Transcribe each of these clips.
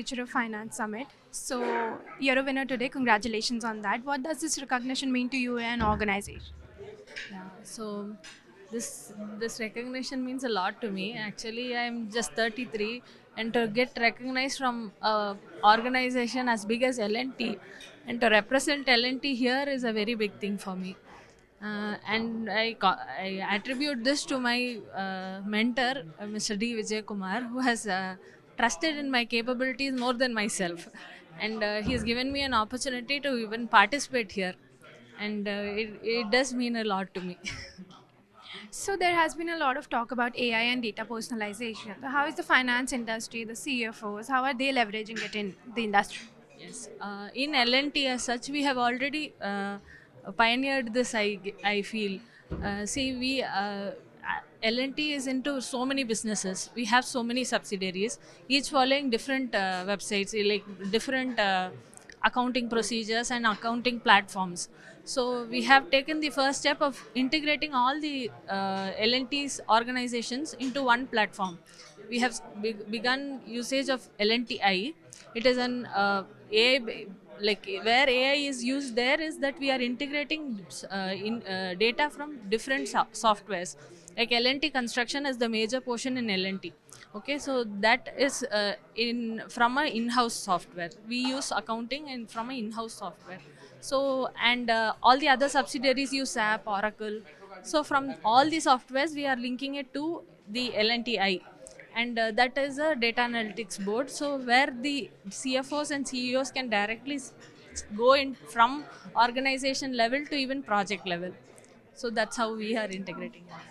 Future of Finance Summit. So you're a winner today. Congratulations on that. What does this recognition mean to you and organization? Yeah, so this recognition means a lot to me. Actually, I'm just 33, and to get recognized from a organization as big as L&T and to represent L&T here is a very big thing for me. And I attribute this to my mentor, Mr. D. Vijay Kumar, who has trusted in my capabilities more than myself, and he has given me an opportunity to even participate here, and it does mean a lot to me. So there has been a lot of talk about AI and data personalization. So how is the finance industry, the CFOs, how are they leveraging it in the industry? Yes, in L&T as such, we have already pioneered this. I feel. See, L&T is into so many businesses. We have so many subsidiaries, each following different websites, like different accounting procedures and accounting platforms. So we have taken the first step of integrating all the L&T's organizations into one platform. We have begun usage of LNTI. It is an AI, like where AI is used there is that we are integrating in data from different softwares. Like L&T construction is the major portion in L&T. Okay, so that is in from a in-house software. We use accounting and from a in-house software. So and all the other subsidiaries use SAP, Oracle. So from all the softwares, we are linking it to the LNTI, and that is a data analytics board. So where the CFOs and CEOs can directly go in from organization level to even project level. So that's how we are integrating it.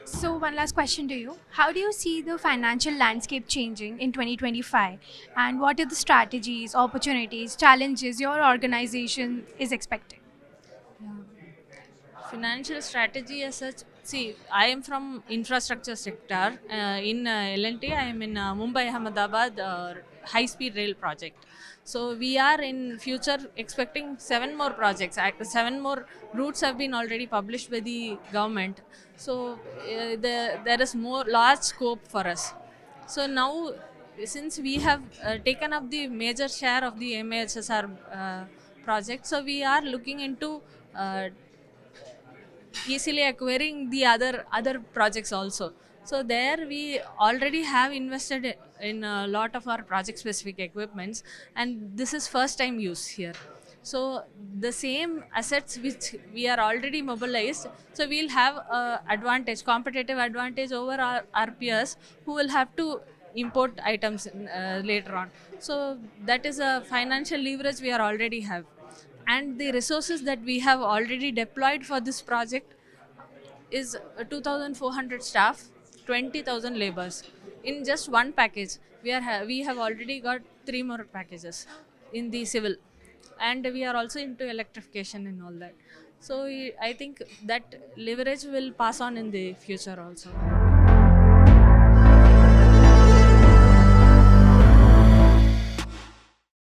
So one last question to you. How do you see the financial landscape changing in 2025? And what are the strategies, opportunities, challenges your organization is expecting? Financial strategy as such, see, I am from infrastructure sector. In L&T, I am in Mumbai Ahmedabad high speed rail project. So we are in future expecting seven more projects. Seven more routes have been already published by the government. So there is more large scope for us. So now, since we have taken up the major share of the MHSR project, so we are looking into uh, easily acquiring the other projects also. So there we already have invested in a lot of our project specific equipments, and this is first time use here. So the same assets which we are already mobilized, so we'll have a advantage, competitive advantage over our peers who will have to import items later on. So that is a financial leverage we are already have, and the resources that we have already deployed for this project is 2,400 staff, 20,000 labors in just one package. We have already got three more packages in the civil, and we are also into electrification and all that. So I think that leverage will pass on in the future also.